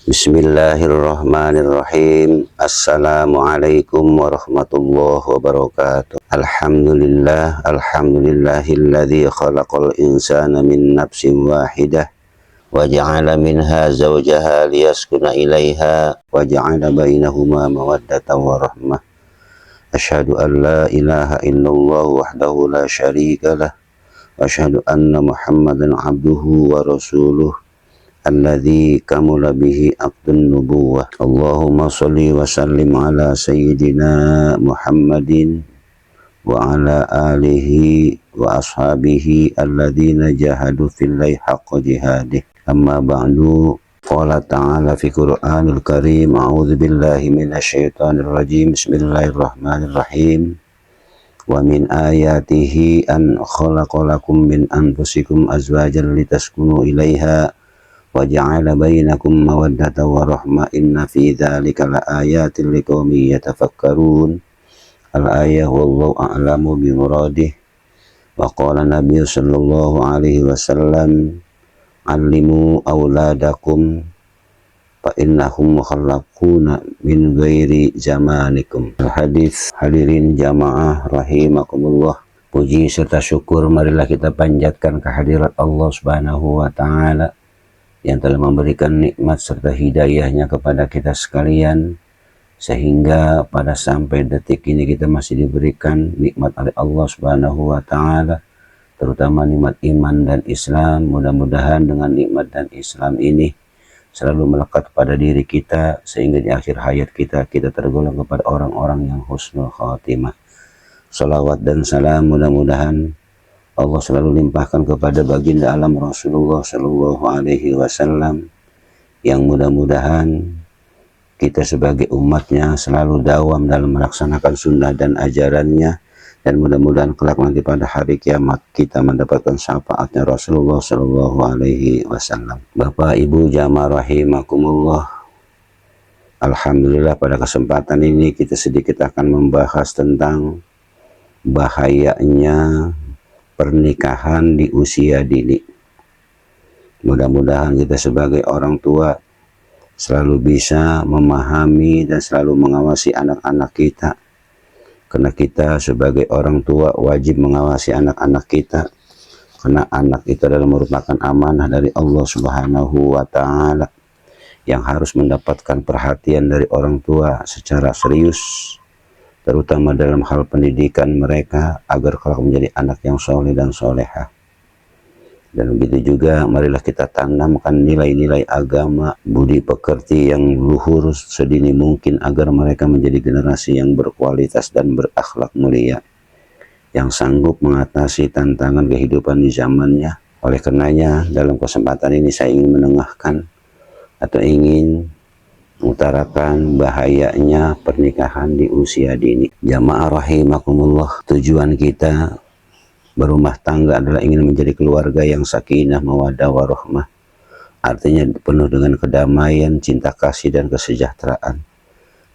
Bismillahirrahmanirrahim. Assalamualaikum warahmatullahi wabarakatuh. Alhamdulillahilladzi khalaqal insana min nafsin wahidah wa ja'ala minha zawjaha liyaskuna ilaiha wa ja'ala bainahuma mawaddatan wa rahmah. Asyhadu an la ilaha illallah wahdahu la syarika lah wa asyhadu anna Muhammadan abduhu wa rasuluh alladzi kamula bihi aqdun nubuwah. Allahumma sholli wa sallim ala sayyidina Muhammadin wa ala alihi wa ashabihi alladzina jahadu fillahi haqqa jihadih. Amma ba'du, qala ta'ala fi Qur'anil Karim, a'udzu billahi minasy syaithanir rajim. Bismillahirrahmanirrahim. Wa min ayatihi an khalaqalakum min anfusikum azwajan litaskunu ilaiha wa ja'ala bainakum mawaddatan wa rahmah inna fi dzalika laayatin liqaumin yatafakkarun. Al-ayah wallahu a'lamu bi muradih. Wa qala Nabi sallallahu alaihi wasallam, allimu auladakum fa innahum mukhalaquna min ghairi zamanikum. Hadis. Hadirin jamaah rahimakumullah, puji serta syukur marilah kita panjatkan kehadirat Allah Subhanahu wa taala yang telah memberikan nikmat serta hidayahnya kepada kita sekalian, sehingga pada sampai detik ini kita masih diberikan nikmat oleh Allah Subhanahu wa taala, terutama nikmat iman dan Islam. Mudah-mudahan dengan nikmat dan Islam ini selalu melekat pada diri kita, sehingga di akhir hayat kita tergolong kepada orang-orang yang husnul khatimah. Salawat dan salam mudah-mudahan Allah selalu limpahkan kepada baginda alam Rasulullah Shallallahu Alaihi Wasallam, yang mudah-mudahan kita sebagai umatnya selalu dawam dalam melaksanakan sunnah dan ajarannya, dan mudah-mudahan kelak nanti pada hari kiamat kita mendapatkan syafaatnya Rasulullah Shallallahu Alaihi Wasallam. Bapak Ibu jamaah rahimakumullah, alhamdulillah pada kesempatan ini kita sedikit akan membahas tentang bahayanya pernikahan di usia dini. Mudah-mudahan kita sebagai orang tua selalu bisa memahami dan selalu mengawasi anak-anak kita, karena kita sebagai orang tua wajib mengawasi anak-anak kita, karena anak itu adalah merupakan amanah dari Allah Subhanahu wa taala yang harus mendapatkan perhatian dari orang tua secara serius, terutama dalam hal pendidikan mereka agar kelak menjadi anak yang soleh dan soleha. Dan begitu juga marilah kita tanamkan nilai-nilai agama, budi pekerti yang luhur sedini mungkin agar mereka menjadi generasi yang berkualitas dan berakhlak mulia, yang sanggup mengatasi tantangan kehidupan di zamannya. Oleh karenanya dalam kesempatan ini saya ingin menengahkan atau ingin mengutarakan bahayanya pernikahan di usia dini. Jamaah rahimakumullah, tujuan kita berumah tangga adalah ingin menjadi keluarga yang sakinah, mawaddah, warahmah. Artinya penuh dengan kedamaian, cinta kasih, dan kesejahteraan.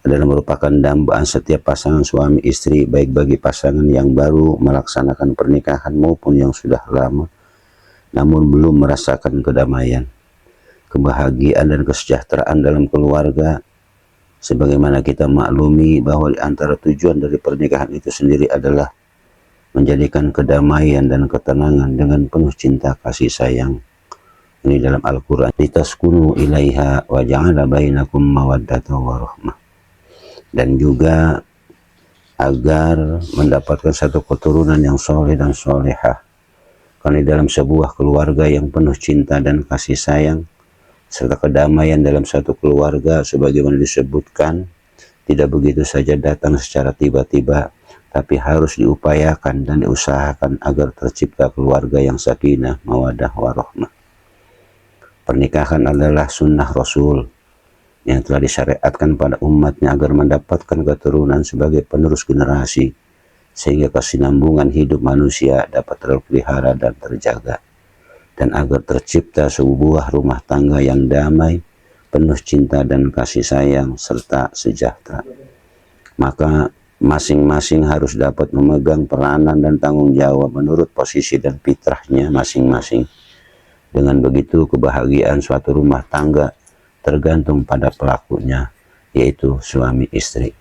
Adalah merupakan dambaan setiap pasangan suami istri, baik bagi pasangan yang baru melaksanakan pernikahan maupun yang sudah lama namun belum merasakan kedamaian, kebahagiaan, dan kesejahteraan dalam keluarga. Sebagaimana kita maklumi bahwa di antara tujuan dari pernikahan itu sendiri adalah menjadikan kedamaian dan ketenangan dengan penuh cinta kasih sayang. Ini dalam Al-Quran, litaskunu ilaiha wa ja'ala bainakum mawaddatan wa rahmah. Dan juga agar mendapatkan satu keturunan yang soleh dan solehah. Karena dalam sebuah keluarga yang penuh cinta dan kasih sayang serta kedamaian dalam satu keluarga, sebagaimana disebutkan, tidak begitu saja datang secara tiba-tiba, tapi harus diupayakan dan diusahakan agar tercipta keluarga yang sakinah, mawadah, warahmah. Pernikahan adalah sunnah Rasul yang telah disyariatkan pada umatnya agar mendapatkan keturunan sebagai penerus generasi, sehingga kesinambungan hidup manusia dapat terpelihara dan terjaga, dan agar tercipta sebuah rumah tangga yang damai, penuh cinta dan kasih sayang, serta sejahtera. Maka masing-masing harus dapat memegang peranan dan tanggung jawab menurut posisi dan fitrahnya masing-masing. Dengan begitu kebahagiaan suatu rumah tangga tergantung pada pelakunya, yaitu suami istri.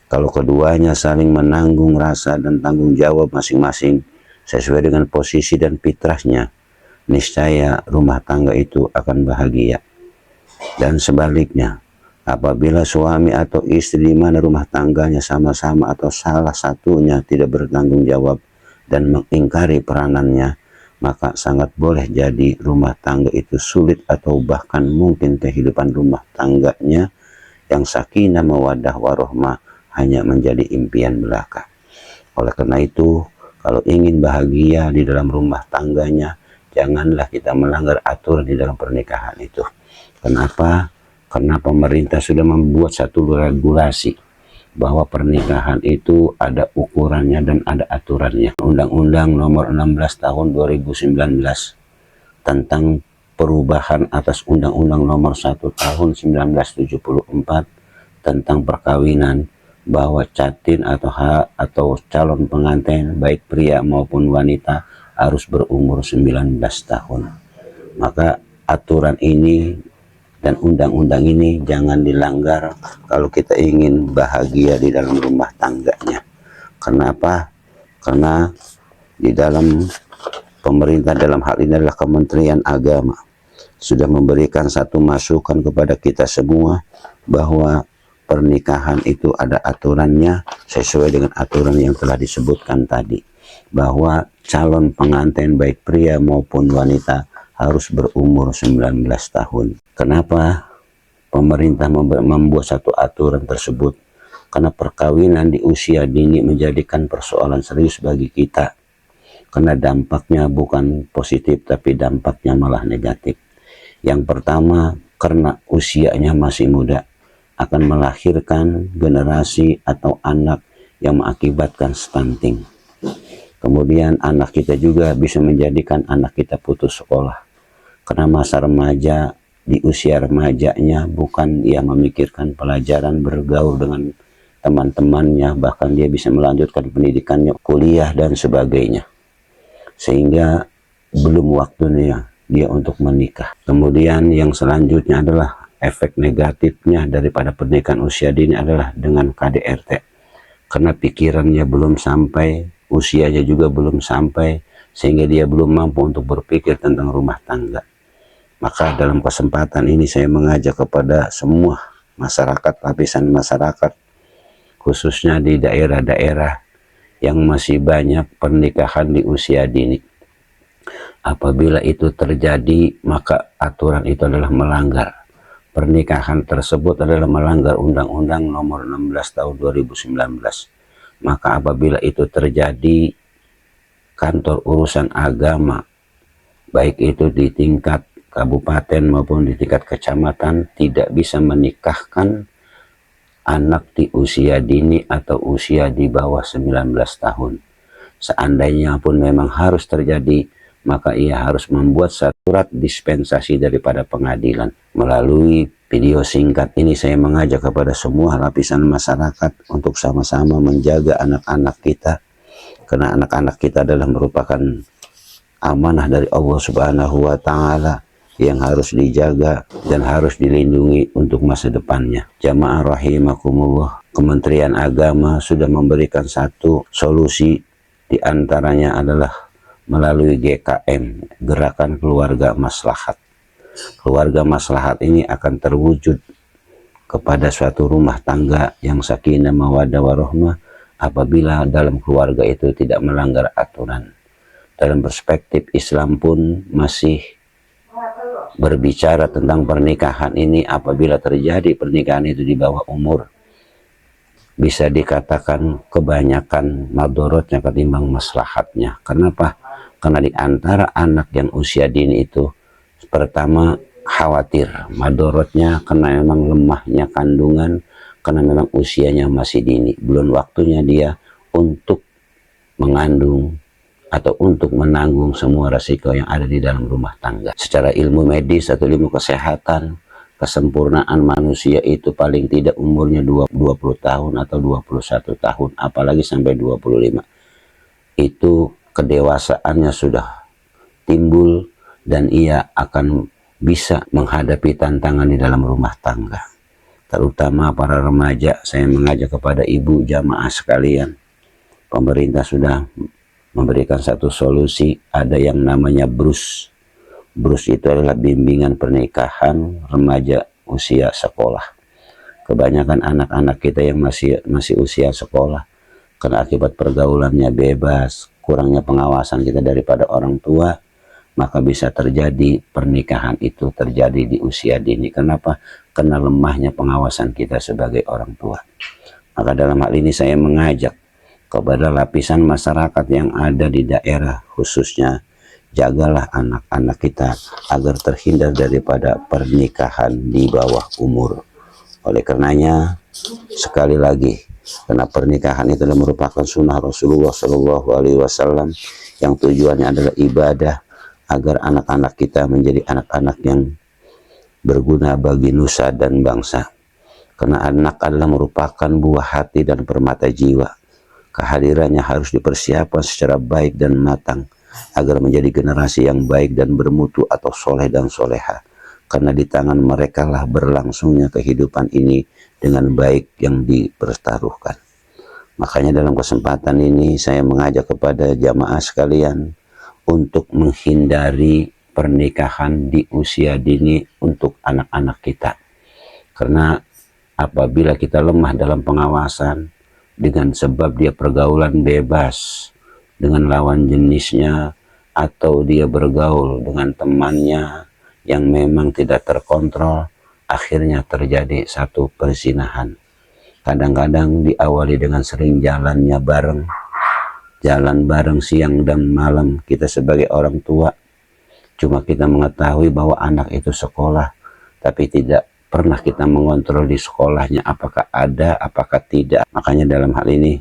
Kalau keduanya saling menanggung rasa dan tanggung jawab masing-masing sesuai dengan posisi dan fitrahnya, niscaya rumah tangga itu akan bahagia. Dan sebaliknya, apabila suami atau istri di mana rumah tangganya sama-sama atau salah satunya tidak bertanggung jawab dan mengingkari peranannya, maka sangat boleh jadi rumah tangga itu sulit atau bahkan mungkin kehidupan rumah tangganya yang sakinah mawaddah warahmah hanya menjadi impian belaka. Oleh karena itu, kalau ingin bahagia di dalam rumah tangganya, janganlah kita melanggar aturan di dalam pernikahan itu. Kenapa? Karena pemerintah sudah membuat satu regulasi bahwa pernikahan itu ada ukurannya dan ada aturannya. Undang-Undang Nomor 16 Tahun 2019 tentang perubahan atas Undang-Undang Nomor 1 Tahun 1974 tentang perkawinan, bahwa catin atau calon pengantin baik pria maupun wanita harus berumur 19 tahun. Maka aturan ini dan undang-undang ini jangan dilanggar kalau kita ingin bahagia di dalam rumah tangganya. Kenapa? Karena di dalam pemerintah, dalam hal ini adalah Kementerian Agama, sudah memberikan satu masukan kepada kita semua bahwa pernikahan itu ada aturannya sesuai dengan aturan yang telah disebutkan tadi, bahwa calon pengantin baik pria maupun wanita harus berumur 19 tahun. Kenapa pemerintah membuat satu aturan tersebut? Karena perkawinan di usia dini menjadikan persoalan serius bagi kita. Karena dampaknya bukan positif, tapi dampaknya malah negatif. Yang pertama, karena usianya masih muda, akan melahirkan generasi atau anak yang mengakibatkan stunting. Kemudian anak kita juga bisa menjadikan anak kita putus sekolah. Karena masa remaja, di usia remajanya bukan dia memikirkan pelajaran, bergaul dengan teman-temannya, bahkan dia bisa melanjutkan pendidikannya, kuliah dan sebagainya. Sehingga belum waktunya dia untuk menikah. Kemudian yang selanjutnya adalah efek negatifnya daripada pernikahan usia dini adalah dengan KDRT. Karena pikirannya belum sampai, usianya juga belum sampai, sehingga dia belum mampu untuk berpikir tentang rumah tangga. Maka dalam kesempatan ini saya mengajak kepada semua masyarakat, lapisan masyarakat, khususnya di daerah-daerah yang masih banyak pernikahan di usia dini. Apabila itu terjadi, maka aturan itu adalah melanggar. Pernikahan tersebut adalah melanggar Undang-Undang Nomor 16 Tahun 2019. Maka apabila itu terjadi, kantor urusan agama, baik itu di tingkat kabupaten maupun di tingkat kecamatan, tidak bisa menikahkan anak di usia dini atau usia di bawah 19 tahun. Seandainya pun memang harus terjadi, maka ia harus membuat surat dispensasi daripada pengadilan. Melalui video singkat ini saya mengajak kepada semua lapisan masyarakat untuk sama-sama menjaga anak-anak kita, karena anak-anak kita adalah merupakan amanah dari Allah Subhanahu wa Ta'ala yang harus dijaga dan harus dilindungi untuk masa depannya. Jamaah rahimakumullah, Kementerian Agama sudah memberikan satu solusi, diantaranya adalah melalui GKM, Gerakan Keluarga Maslahat. Keluarga Maslahat ini akan terwujud kepada suatu rumah tangga yang sakinah mawaddah warahmah apabila dalam keluarga itu tidak melanggar aturan. Dalam perspektif Islam pun masih berbicara tentang pernikahan ini, apabila terjadi pernikahan itu di bawah umur, bisa dikatakan kebanyakan madorotnya ketimbang maslahatnya. Kenapa? Karena di antara anak yang usia dini itu, pertama khawatir madorotnya karena memang lemahnya kandungan, karena memang usianya masih dini, belum waktunya dia untuk mengandung atau untuk menanggung semua resiko yang ada di dalam rumah tangga. Secara ilmu medis atau ilmu kesehatan, kesempurnaan manusia itu paling tidak umurnya 20 tahun atau 21 tahun, apalagi sampai 25. Itu kedewasaannya sudah timbul dan ia akan bisa menghadapi tantangan di dalam rumah tangga. Terutama para remaja, saya mengajak kepada ibu jamaah sekalian. Pemerintah sudah memberikan satu solusi, ada yang namanya BRUS. BRUS itu adalah bimbingan pernikahan remaja usia sekolah. Kebanyakan anak-anak kita yang masih usia sekolah, karena akibat pergaulannya bebas, kurangnya pengawasan kita daripada orang tua, maka bisa terjadi pernikahan itu terjadi di usia dini. Kenapa? Karena lemahnya pengawasan kita sebagai orang tua. Maka dalam hal ini saya mengajak kepada lapisan masyarakat yang ada di daerah, khususnya jagalah anak-anak kita agar terhindar daripada pernikahan di bawah umur. Oleh karenanya, sekali lagi, karena pernikahan itu merupakan sunnah Rasulullah Shallallahu Alaihi Wasallam yang tujuannya adalah ibadah agar anak-anak kita menjadi anak-anak yang berguna bagi nusa dan bangsa. Karena anak adalah merupakan buah hati dan permata jiwa. Kehadirannya harus dipersiapkan secara baik dan matang agar menjadi generasi yang baik dan bermutu atau soleh dan soleha. Karena di tangan mereka lah berlangsungnya kehidupan ini dengan baik yang dipertaruhkan. Makanya dalam kesempatan ini saya mengajak kepada jamaah sekalian untuk menghindari pernikahan di usia dini untuk anak-anak kita. Karena apabila kita lemah dalam pengawasan, dengan sebab dia pergaulan bebas dengan lawan jenisnya, atau dia bergaul dengan temannya yang memang tidak terkontrol, akhirnya terjadi satu perzinahan. Kadang-kadang diawali dengan sering jalan bareng siang dan malam. Kita sebagai orang tua cuma kita mengetahui bahwa anak itu sekolah, tapi tidak pernah kita mengontrol di sekolahnya apakah ada, apakah tidak. Makanya dalam hal ini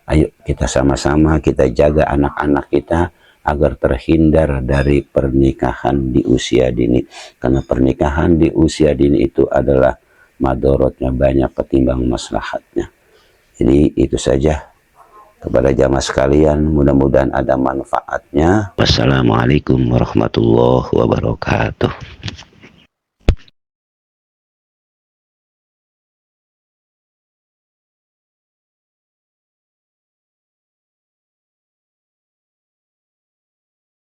ayo kita sama-sama kita jaga anak-anak kita agar terhindar dari pernikahan di usia dini. Karena pernikahan di usia dini itu adalah madorotnya banyak ketimbang maslahatnya. Jadi itu saja kepada jamaah sekalian, mudah-mudahan ada manfaatnya. Wassalamualaikum warahmatullahi wabarakatuh.